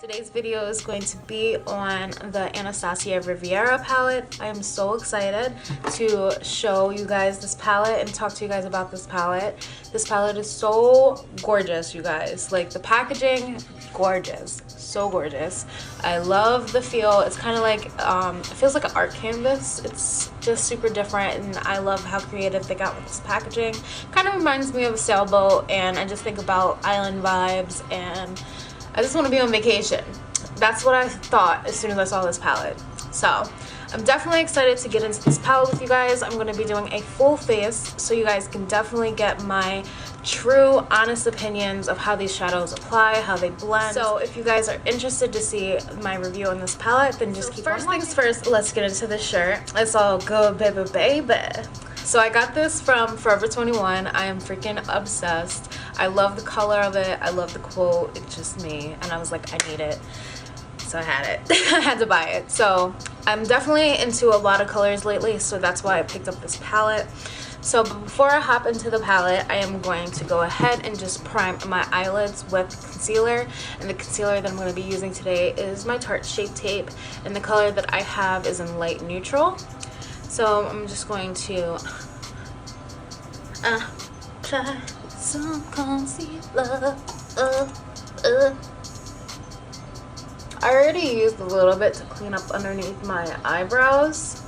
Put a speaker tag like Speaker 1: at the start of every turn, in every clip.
Speaker 1: Today's video is going to be on the Anastasia Riviera palette. I am so excited to show you guys this palette and talk to you guys about this palette. This palette is so gorgeous, you guys. Like, the packaging, gorgeous. So gorgeous. I love the feel. It's kind of like, it feels like an art canvas. It's just super different, and I love how creative they got with this packaging. Kind of reminds me of a sailboat, and I just think about island vibes, and I just want to be on vacation. That's what I thought as soon as I saw this palette. So I'm definitely excited to get into this palette with you guys. I'm going to be doing a full face so you guys can definitely get my true, honest opinions of how these shadows apply, how they blend. So if you guys are interested to see my review on this palette, then just keep on watching. First things first, let's get into the shirt. Let's all go, baby, baby. So I got this from Forever 21. I am freaking obsessed. I love the color of it. I love the quote. It's just me. And I was like, I need it. So I had it. I had to buy it. So I'm definitely into a lot of colors lately, so that's why I picked up this palette. So before I hop into the palette, I am going to go ahead and just prime my eyelids with concealer. And the concealer that I'm going to be using today is my Tarte Shape Tape. And the color that I have is in light neutral. So I'm just going to apply some concealer. I already used a little bit to clean up underneath my eyebrows,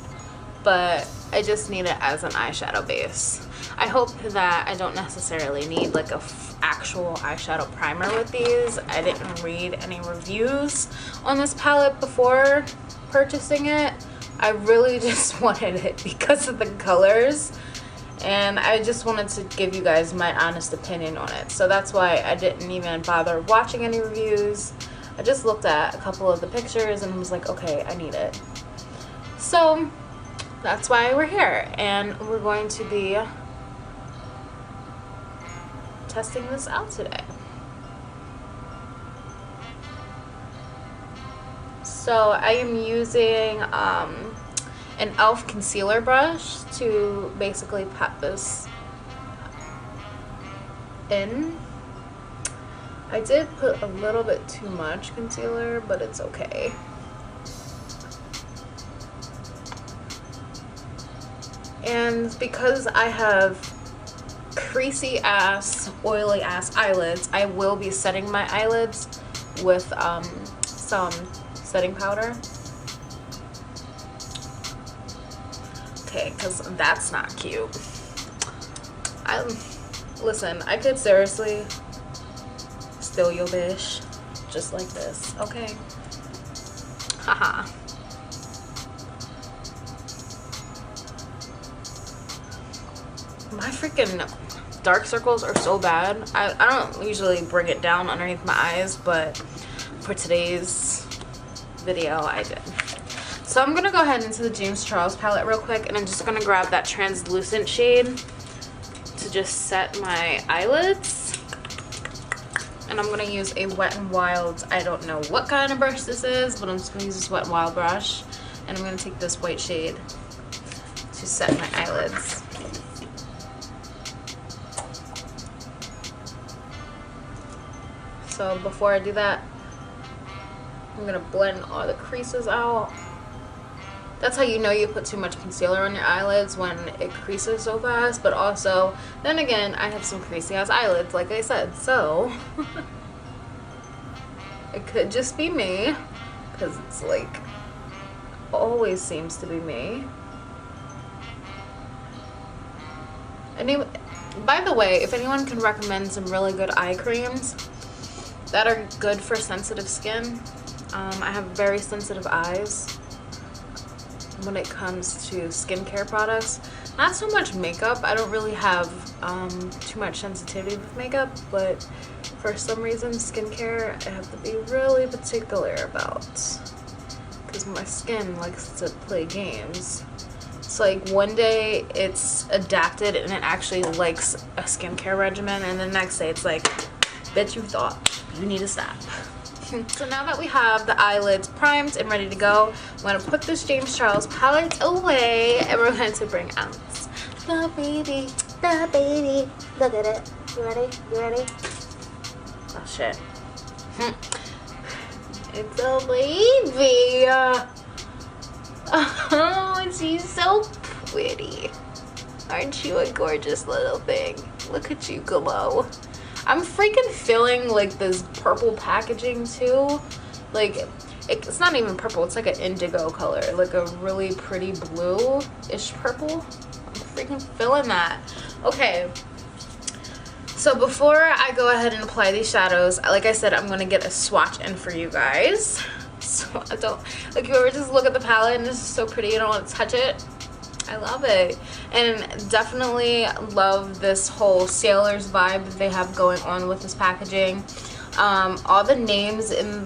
Speaker 1: but I just need it as an eyeshadow base. I hope that I don't necessarily need like a actual eyeshadow primer with these. I didn't read any reviews on this palette before purchasing it. I really just wanted it because of the colors, and I just wanted to give you guys my honest opinion on it. So that's why I didn't even bother watching any reviews. I just looked at a couple of the pictures and was like, okay, I need it. So that's why we're here, and we're going to be testing this out today. So I am using an e.l.f. concealer brush to basically pat this in. I did put a little bit too much concealer, but it's okay. And because I have creasy ass, oily ass eyelids, I will be setting my eyelids with some setting powder. Okay, because that's not cute. Listen, I could seriously steal your bitch just like this, okay? Haha. My freaking dark circles are so bad. I don't usually bring it down underneath my eyes, but for today's video I did. So I'm gonna go ahead into the James Charles palette real quick, and I'm just gonna grab that translucent shade to just set my eyelids. And I'm gonna use a Wet n Wild, I don't know what kind of brush this is, but I'm just gonna use this Wet n Wild brush, and I'm gonna take this white shade to set my eyelids. So before I do that, I'm gonna blend all the creases out. That's how you know you put too much concealer on your eyelids, when it creases so fast. But also, then again, I have some creasy ass eyelids, like I said, so it could just be me, because it's like always seems to be me. Anyway, by the way, if anyone can recommend some really good eye creams that are good for sensitive skin, I have very sensitive eyes when it comes to skincare products. Not so much makeup. I don't really have too much sensitivity with makeup, but for some reason skincare I have to be really particular about, because my skin likes to play games. It's like one day it's adapted and it actually likes a skincare regimen, and the next day it's like, bitch, you thought, you need to stop. So now that we have the eyelids primed and ready to go, I'm going to put this James Charles palette away, and we're going to bring out the baby. Look at it. You ready? You ready? Oh shit. It's a baby. Oh, she's so pretty. Aren't you a gorgeous little thing? Look at you glow. I'm freaking feeling like this purple packaging too. Like, it's not even purple, it's like an indigo color, like a really pretty blue-ish purple. I'm freaking feeling that. Okay, so before I go ahead and apply these shadows, like I said, I'm gonna get a swatch in for you guys. So I don't, like, you ever just look at the palette and it's so pretty, you don't want to touch it? I love it. And definitely love this whole sailor's vibe that they have going on with this packaging. All the names in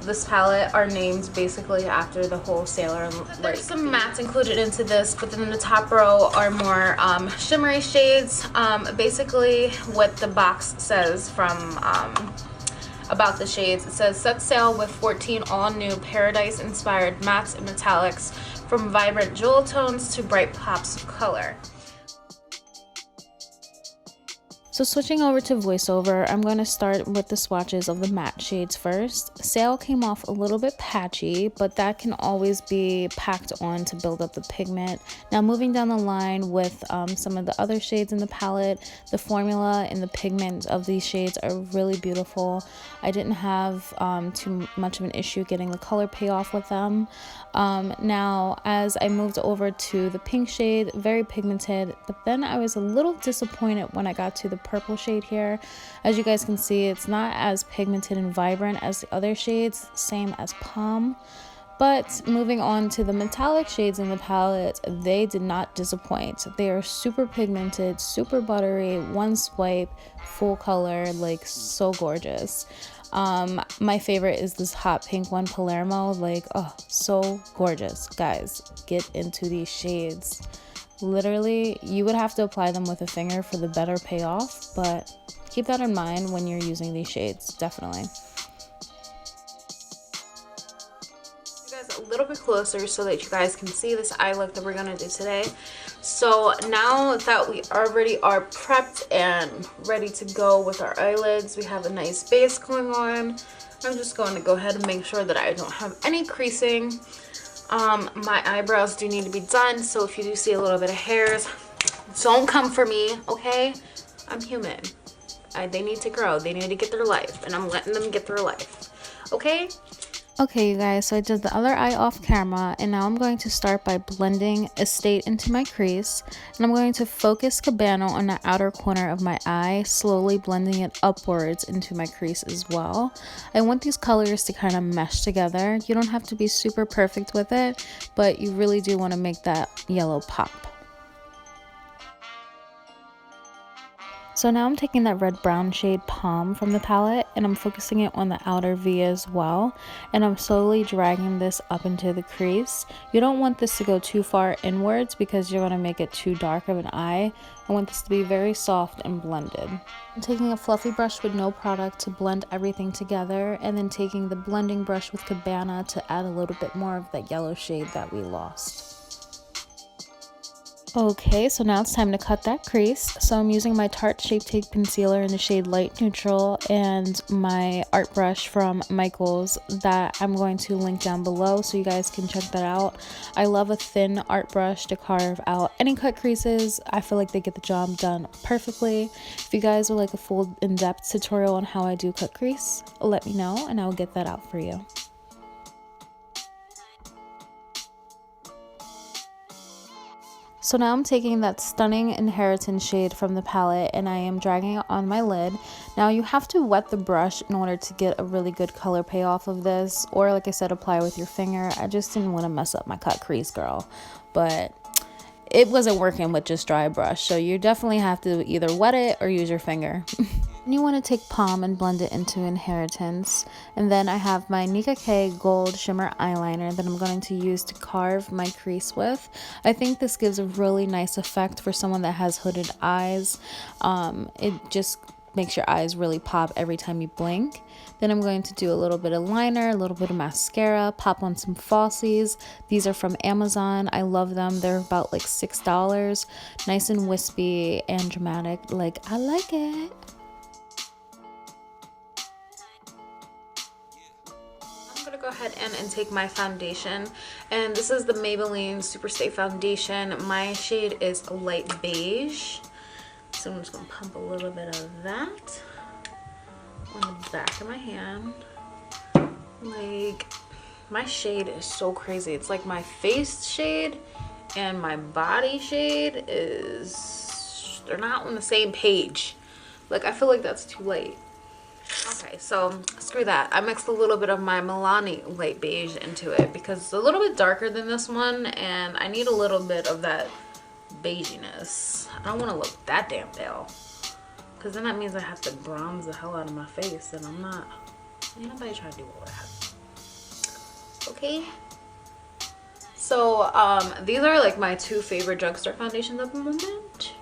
Speaker 1: this palette are named basically after the whole sailor. There's some mattes included into this, but then the top row are more shimmery shades. Basically what the box says from about the shades, it says set sail with 14 all new paradise inspired mattes and metallics, from vibrant jewel tones to bright pops of color.
Speaker 2: So switching over to voiceover, I'm going to start with the swatches of the matte shades first. Sail came off a little bit patchy, but that can always be packed on to build up the pigment. Now moving down the line with some of the other shades in the palette, the formula and the pigment of these shades are really beautiful. I didn't have too much of an issue getting the color payoff with them. Now as I moved over to the pink shade, very pigmented, but then I was a little disappointed when I got to the purple shade here. As you guys can see, it's not as pigmented and vibrant as the other shades, same as Palm. But moving on to the metallic shades in the palette, they did not disappoint. They are super pigmented, super buttery, one swipe, full color, like so gorgeous. My favorite is this hot pink one, Palermo. Like, oh, so gorgeous. Guys, get into these shades. Literally, you would have to apply them with a finger for the better payoff, but keep that in mind when you're using these shades, definitely.
Speaker 1: You guys a little bit closer so that you guys can see this eye look that we're gonna do today. So now that we already are prepped and ready to go with our eyelids, we have a nice base going on. I'm just going to go ahead and make sure that I don't have any creasing. My eyebrows do need to be done, so if you do see a little bit of hairs, don't come for me, okay? I'm human. They need to grow. They need to get their life, and I'm letting them get their life, okay?
Speaker 2: Okay, you guys, so I did the other eye off camera, and now I'm going to start by blending Estate into my crease, and I'm going to focus Cabana on the outer corner of my eye, slowly blending it upwards into my crease as well. I want these colors to kind of mesh together. You don't have to be super perfect with it, but you really do want to make that yellow pop. So now I'm taking that red brown shade Palm from the palette and I'm focusing it on the outer V as well, and I'm slowly dragging this up into the crease. You don't want this to go too far inwards because you're going to make it too dark of an eye. I want this to be very soft and blended. I'm taking a fluffy brush with no product to blend everything together, and then taking the blending brush with Cabana to add a little bit more of that yellow shade that we lost. Okay, so now it's time to cut that crease. So I'm using my Tarte Shape Tape Concealer in the shade Light Neutral and my art brush from Michaels that I'm going to link down below so you guys can check that out. I love a thin art brush to carve out any cut creases. I feel like they get the job done perfectly. If you guys would like a full in-depth tutorial on how I do cut crease, let me know and I'll get that out for you. So now I'm taking that stunning Inheritance shade from the palette and I am dragging it on my lid. Now you have to wet the brush in order to get a really good color payoff of this, or like I said, apply with your finger. I just didn't want to mess up my cut crease, girl, but it wasn't working with just dry brush, so you definitely have to either wet it or use your finger. And you want to take Palm and blend it into Inheritance. And then I have my Nika K Gold Shimmer Eyeliner that I'm going to use to carve my crease with. I think this gives a really nice effect for someone that has hooded eyes. It just makes your eyes really pop every time you blink. Then I'm going to do a little bit of liner, a little bit of mascara, pop on some falsies. These are from Amazon. I love them. They're about like $6. Nice and wispy and dramatic. Like, I like it.
Speaker 1: ahead and take my foundation, and this is the Maybelline Superstay Foundation. My shade is light beige, so I'm just gonna pump a little bit of that on the back of my hand. Like, my shade is so crazy. It's like my face shade and my body shade they're not on the same page. Like, I feel like that's too light. Okay, so screw that. I mixed a little bit of my Milani light beige into it because it's a little bit darker than this one, and I need a little bit of that beiginess. I don't want to look that damn pale, because then that means I have to bronze the hell out of my face, and I'm not. Ain't nobody trying to do all that. Okay. So these are like my two favorite drugstore foundations at the moment.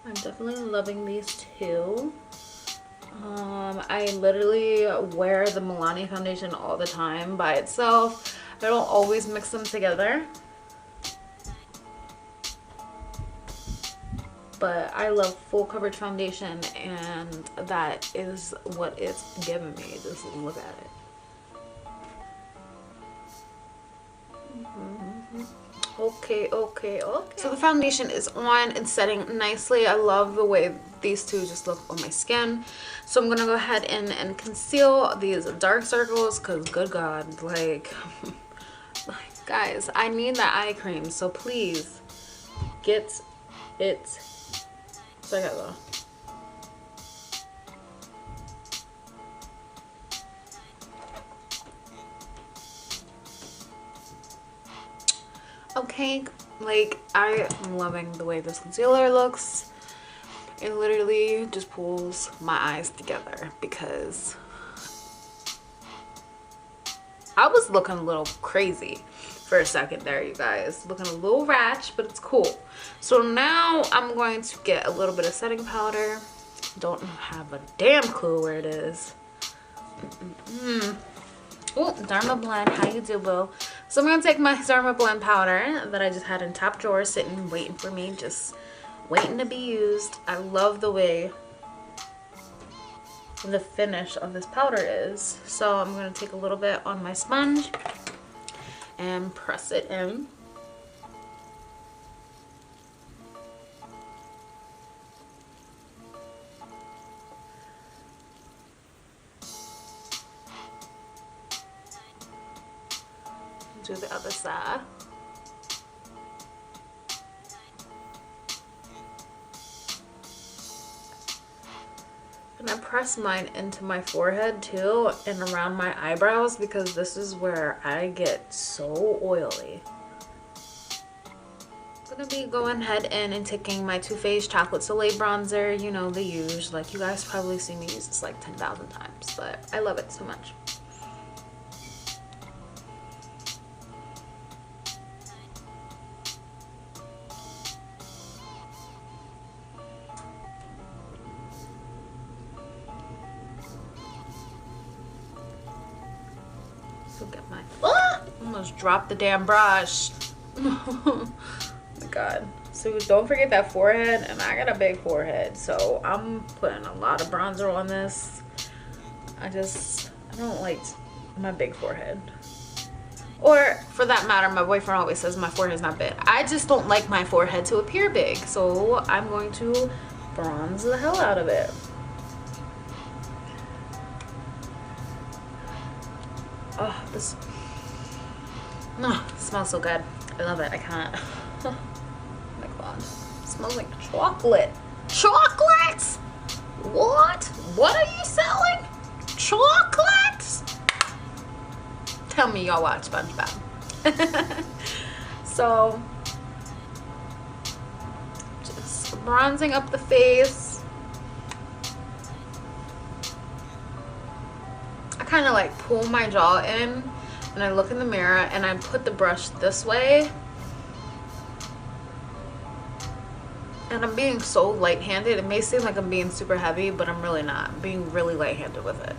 Speaker 1: I'm definitely loving these two. I literally wear the Milani foundation all the time by itself. I don't always mix them together, but I love full coverage foundation, and that is what it's giving me. Just look at it. Okay. So the foundation is on and setting nicely. I love the way these two just look on my skin. So I'm gonna go ahead and conceal these dark circles, because good God, like guys, I need that eye cream, so please get it together. Okay, like, I am loving the way this concealer looks. It literally just pulls my eyes together, because I was looking a little crazy for a second there, you guys. Looking a little ratchet, but it's cool. So now I'm going to get a little bit of setting powder. Don't have a damn clue where it is. Oh, Derma Blend, how you do, boo? So I'm gonna take my Derma Blend powder that I just had in top drawer, sitting, waiting for me, just waiting to be used. I love the way the finish of this powder is. So I'm gonna take a little bit on my sponge and press it in. Do the other side. And I press mine into my forehead too, and around my eyebrows, because this is where I get so oily. I'm gonna be going ahead and taking my Too Faced Chocolate Soleil bronzer. You know, the usual. Like, you guys probably see me use this like 10,000 times, but I love it so much. Get my almost dropped the damn brush. Oh my God. So don't forget that forehead, and I got a big forehead, so I'm putting a lot of bronzer on this. I don't like my big forehead, or for that matter, my boyfriend always says my forehead's not big. I just don't like my forehead to appear big, so I'm going to bronze the hell out of it. Oh, this smells so good. I love it. I can't. Oh my God. It smells like chocolate. Chocolate? What? What are you selling? Chocolate? Tell me y'all watch SpongeBob. So, just bronzing up the face. Kind of like pull my jaw in, and I look in the mirror and I put the brush this way, and I'm being so light-handed. It may seem like I'm being super heavy, but I'm really not. I'm being really light-handed with it.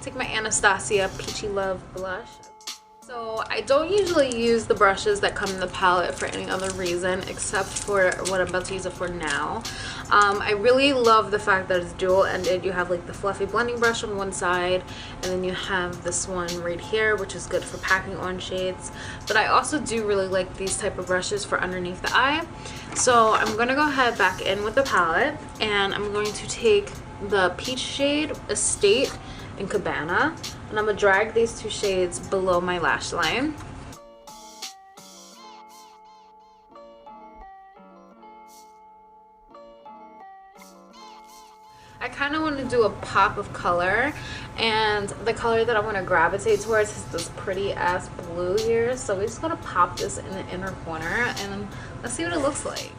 Speaker 1: Take my Anastasia Peachy Love blush. So I don't usually use the brushes that come in the palette for any other reason except for what I'm about to use it for now. I really love the fact that it's dual-ended. You have like the fluffy blending brush on one side, and then you have this one right here, which is good for packing on shades. But I also do really like these type of brushes for underneath the eye. So I'm going to go ahead back in with the palette, and I'm going to take the peach shade Estate and Cabana, and I'm going to drag these two shades below my lash line. I kind of want to do a pop of color, and the color that I want to gravitate towards is this pretty ass blue here. So we're just going to pop this in the inner corner, and let's see what it looks like.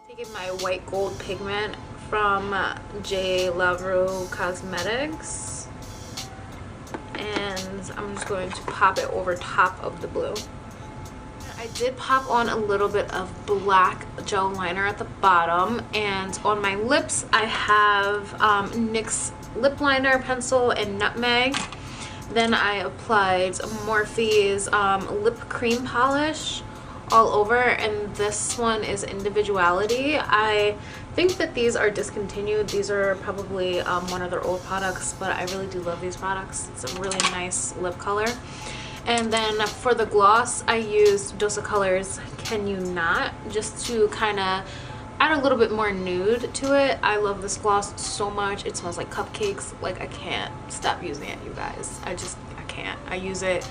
Speaker 1: Taking my white gold pigment from J. Lavroux Cosmetics, and I'm just going to pop it over top of the blue. I did pop on a little bit of black gel liner at the bottom, and on my lips I have NYX lip liner pencil and Nutmeg. Then I applied Morphe's lip cream polish all over, and this one is Individuality. I think that these are discontinued. These are probably one of their old products, but I really do love these products. It's a really nice lip color. And then for the gloss, I used Dose of Colors Can You Not, just to kind of add a little bit more nude to it. I love this gloss so much. It smells like cupcakes. Like, I can't stop using it, you guys. I can't. I use it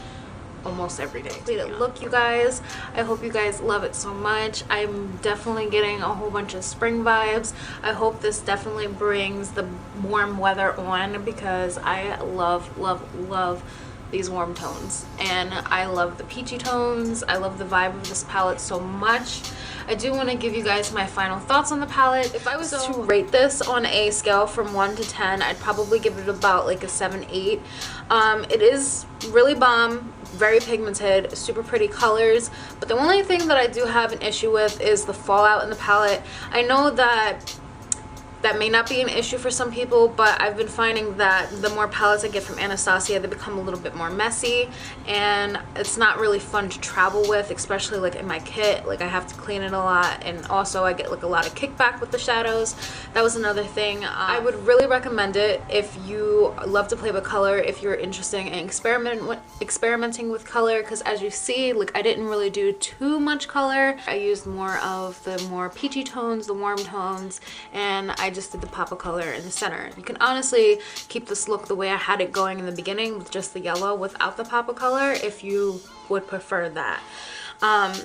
Speaker 1: almost every day. Completed look, you guys. I hope you guys love it so much. I'm definitely getting a whole bunch of spring vibes. I hope this definitely brings the warm weather on, because I love these warm tones, and I love the peachy tones. I love the vibe of this palette so much. I do want to give you guys my final thoughts on the palette. If I was to rate this on a scale from 1 to 10, I'd probably give it about like a 7-8. It is really bomb, very pigmented, super pretty colors, but the only thing that I do have an issue with is the fallout in the palette. I know that may not be an issue for some people, but I've been finding that the more palettes I get from Anastasia, they become a little bit more messy, and it's not really fun to travel with, especially like in my kit. Like, I have to clean it a lot, and also I get like a lot of kickback with the shadows. That was another thing. I would really recommend it if you love to play with color, if you're interested in experimenting with color, because as you see, like, I didn't really do too much color. I used more of the more peachy tones, the warm tones, and I just did the pop of color in the center. You can honestly keep this look the way I had it going in the beginning, with just the yellow without the pop of color, if you would prefer that.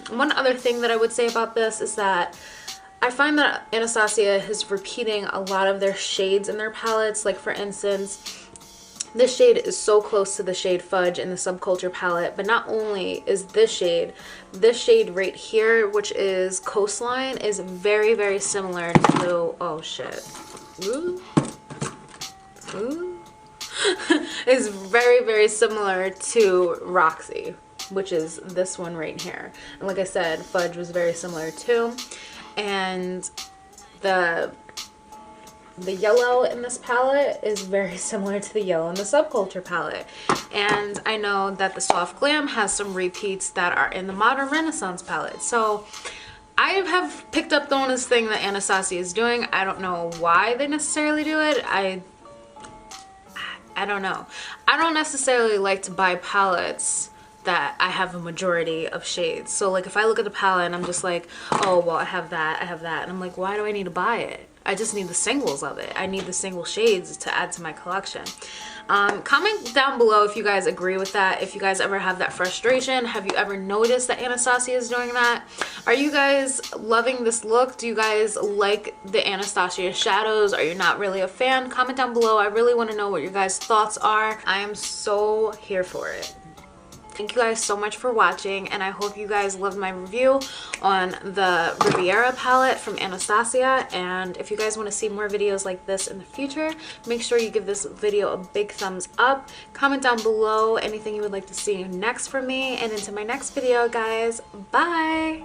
Speaker 1: One other thing that I would say about this is that I find that Anastasia is repeating a lot of their shades in their palettes. Like, for instance, this shade is so close to the shade Fudge in the Subculture palette, but not only is this shade right here, which is Coastline, is very, very similar to, oh shit, is very, very similar to Roxy, which is this one right here. And like I said, Fudge was very similar too. And the yellow in this palette is very similar to the yellow in the Subculture palette. And I know that the Soft Glam has some repeats that are in the Modern Renaissance palette. So I have picked up on this thing that Anastasia is doing. I don't know why they necessarily do it. I don't know. I don't necessarily like to buy palettes that I have a majority of shades. So like, if I look at the palette and I'm just like, oh well, I have that, and I'm like, why do I need to buy it? I just need the singles of it. I need the single shades to add to my collection. Comment down below if you guys agree with that, if you guys ever have that frustration. Have you ever noticed that Anastasia is doing that? Are you guys loving this look? Do you guys like the Anastasia shadows? Are you not really a fan? Comment down below. I really want to know what your guys' thoughts are. I am so here for it. Thank you guys so much for watching, and I hope you guys loved my review on the Riviera palette from Anastasia. And if you guys want to see more videos like this in the future, make sure you give this video a big thumbs up. Comment down below anything you would like to see next from me, and into my next video, guys. Bye!